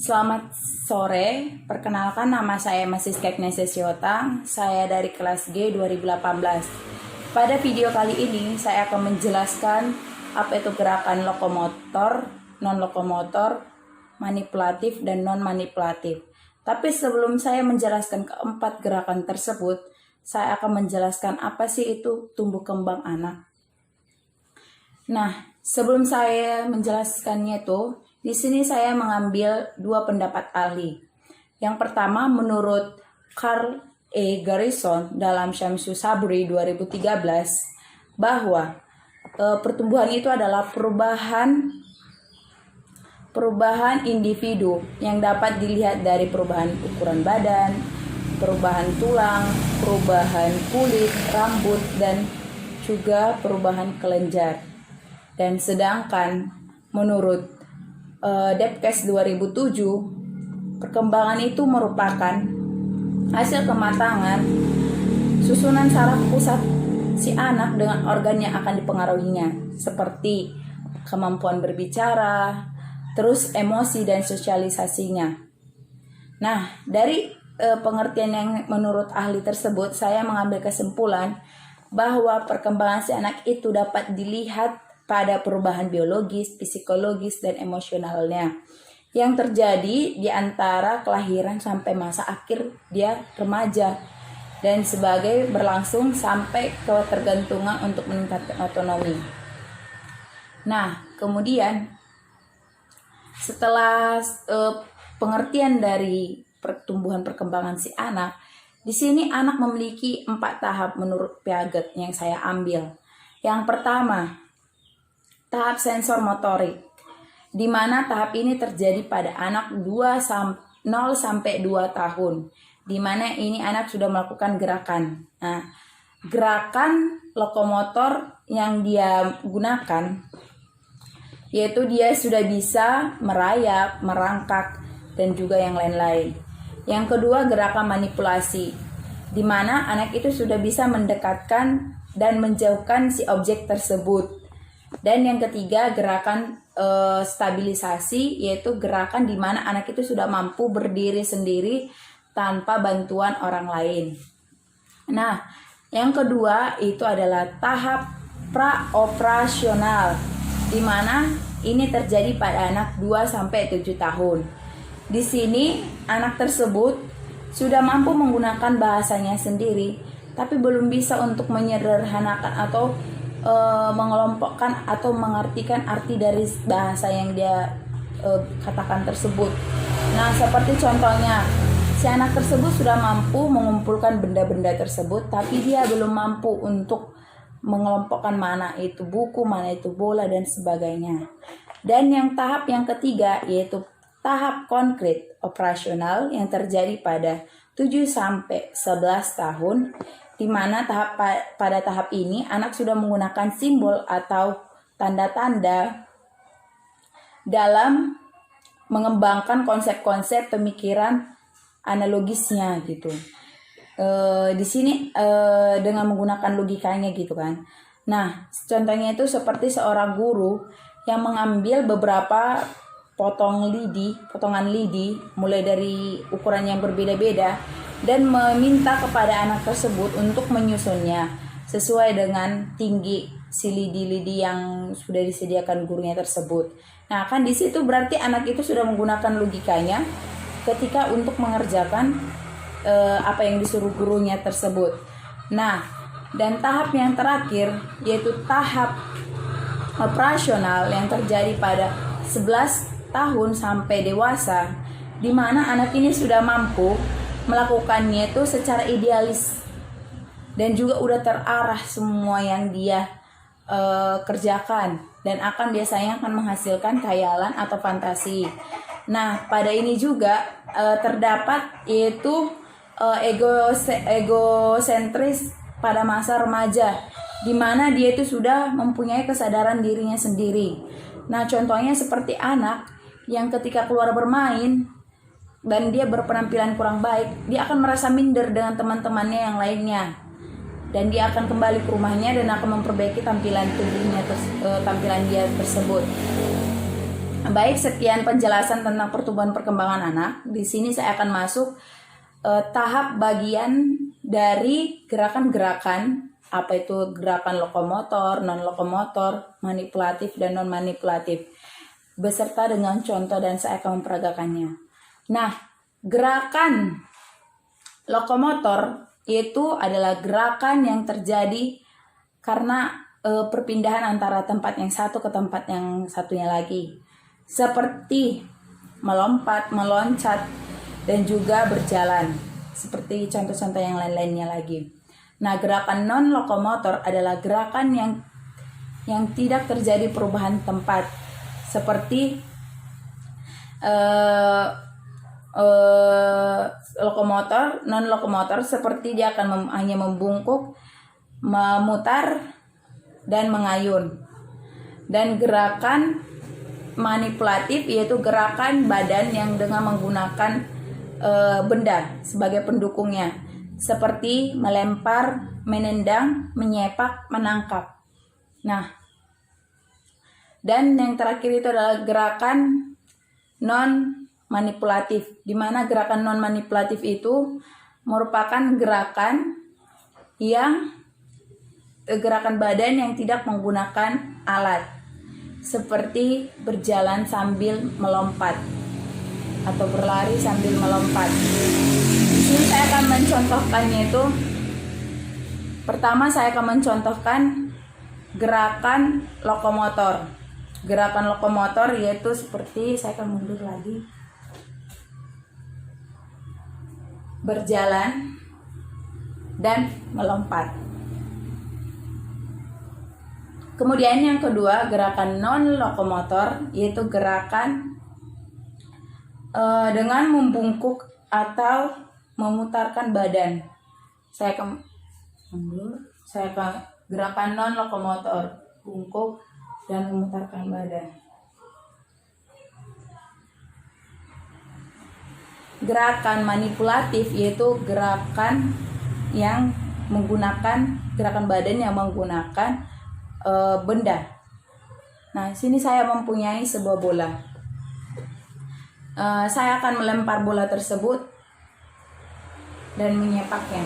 Selamat sore, perkenalkan nama saya Masiska Agnesia Siotang, saya dari kelas G 2018. Pada video kali ini saya akan menjelaskan apa itu gerakan lokomotor, non-lokomotor, manipulatif, dan non-manipulatif. Tapi sebelum saya menjelaskan keempat gerakan tersebut, saya akan menjelaskan apa sih itu tumbuh kembang anak. Nah, sebelum saya menjelaskannya itu, di sini saya mengambil dua pendapat ahli. Yang pertama, menurut Carl E. Garrison dalam Shamsu Sabri 2013, bahwa pertumbuhan itu adalah perubahan individu yang dapat dilihat dari perubahan ukuran badan, perubahan tulang, perubahan kulit, rambut, dan juga perubahan kelenjar. Dan sedangkan menurut Debcast 2007, perkembangan itu merupakan hasil kematangan susunan saraf pusat si anak dengan organ yang akan dipengaruhinya, seperti kemampuan berbicara, terus emosi dan sosialisasinya. Nah, dari pengertian yang menurut ahli tersebut, saya mengambil kesimpulan bahwa perkembangan si anak itu dapat dilihat pada perubahan biologis, psikologis, dan emosionalnya yang terjadi di antara kelahiran sampai masa akhir dia remaja, dan sebagai berlangsung sampai ketergantungan untuk meningkatkan otonomi. Nah, kemudian setelah pengertian dari pertumbuhan perkembangan si anak, di sini anak memiliki 4 tahap menurut Piaget yang saya ambil. Yang pertama, tahap sensor motorik, di mana tahap ini terjadi pada anak 0 sampai 2 tahun, di mana ini anak sudah melakukan gerakan. Nah, gerakan lokomotor yang dia gunakan, yaitu dia sudah bisa merayap, merangkak, dan juga yang lain-lain. Yang kedua, gerakan manipulasi, di mana anak itu sudah bisa mendekatkan dan menjauhkan si objek tersebut. Dan yang ketiga, gerakan stabilisasi, yaitu gerakan di mana anak itu sudah mampu berdiri sendiri tanpa bantuan orang lain. Nah, yang kedua itu adalah tahap praoperasional, di mana ini terjadi pada anak 2 sampai 7 tahun. Di sini anak tersebut sudah mampu menggunakan bahasanya sendiri, tapi belum bisa untuk menyederhanakan atau mengelompokkan atau mengartikan arti dari bahasa yang dia katakan tersebut. Nah, seperti contohnya, si anak tersebut sudah mampu mengumpulkan benda-benda tersebut, tapi dia belum mampu untuk mengelompokkan mana itu buku, mana itu bola, dan sebagainya. Dan yang tahap yang ketiga, yaitu tahap konkret operasional yang terjadi pada 7 sampai 11 tahun, di mana pada tahap ini anak sudah menggunakan simbol atau tanda-tanda dalam mengembangkan konsep-konsep pemikiran analogisnya gitu. Di sini dengan menggunakan logikanya gitu kan. Nah, contohnya itu seperti seorang guru yang mengambil beberapa potongan lidi mulai dari ukuran yang berbeda-beda dan meminta kepada anak tersebut untuk menyusunnya sesuai dengan tinggi si lidi-lidi yang sudah disediakan gurunya tersebut. Nah, kan di situ berarti anak itu sudah menggunakan logikanya ketika untuk mengerjakan apa yang disuruh gurunya tersebut. Nah, dan tahap yang terakhir yaitu tahap operasional yang terjadi pada 11 tahun sampai dewasa, di mana anak ini sudah mampu melakukannya itu secara idealis dan juga udah terarah semua yang dia kerjakan, dan biasanya akan menghasilkan khayalan atau fantasi. Nah, pada ini juga terdapat yaitu egosentris pada masa remaja, di mana dia itu sudah mempunyai kesadaran dirinya sendiri. Nah, contohnya seperti anak yang ketika keluar bermain dan dia berpenampilan kurang baik, dia akan merasa minder dengan teman-temannya yang lainnya, dan dia akan kembali ke rumahnya dan akan memperbaiki tampilan tubuhnya, tampilan dia tersebut. Baik, sekian penjelasan tentang pertumbuhan perkembangan anak. Di sini saya akan masuk tahap bagian dari gerakan-gerakan, apa itu gerakan lokomotor, non-lokomotor, manipulatif, dan non-manipulatif, beserta dengan contoh, dan saya akan memperagakannya. Nah, gerakan lokomotor itu adalah gerakan yang terjadi karena perpindahan antara tempat yang satu ke tempat yang satunya lagi, seperti melompat, meloncat, dan juga berjalan, seperti contoh-contoh yang lain-lainnya lagi. Nah, gerakan non-lokomotor adalah gerakan yang tidak terjadi perubahan tempat, seperti lokomotor, non-lokomotor, seperti dia akan hanya membungkuk, memutar, dan mengayun. Dan gerakan manipulatif yaitu gerakan badan yang dengan menggunakan benda sebagai pendukungnya, seperti melempar, menendang, menyepak, menangkap. Nah, dan yang terakhir itu adalah gerakan non manipulatif, di mana gerakan non manipulatif itu merupakan gerakan badan yang tidak menggunakan alat, seperti berjalan sambil melompat atau berlari sambil melompat. Di sini saya akan mencontohkannya itu. Pertama, saya akan mencontohkan gerakan lokomotor. Gerakan lokomotor yaitu seperti, saya akan mundur lagi, berjalan dan melompat. Kemudian yang kedua, gerakan non-lokomotor, yaitu gerakan dengan membungkuk atau memutarkan badan. Saya akan gerakan non-lokomotor, bungkuk dan memutarkan badan. Gerakan manipulatif yaitu gerakan yang menggunakan gerakan badan yang menggunakan benda. Nah, sini saya mempunyai sebuah bola. Saya akan melempar bola tersebut dan menyepaknya,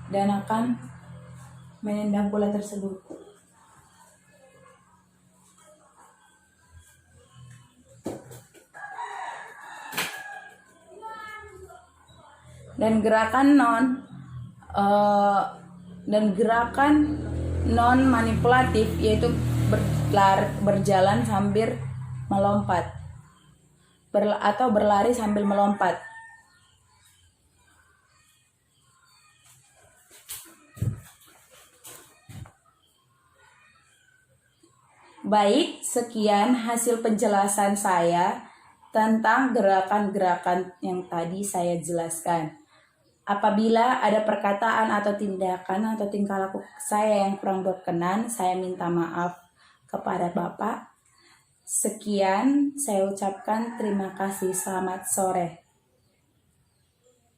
dan akan menendang bola tersebut. Dan gerakan non manipulatif yaitu berjalan sambil melompat atau berlari sambil melompat. Baik, sekian hasil penjelasan saya tentang gerakan-gerakan yang tadi saya jelaskan. Apabila ada perkataan atau tindakan atau tingkah laku saya yang kurang berkenan, saya minta maaf kepada Bapak. Sekian, saya ucapkan terima kasih. Selamat sore.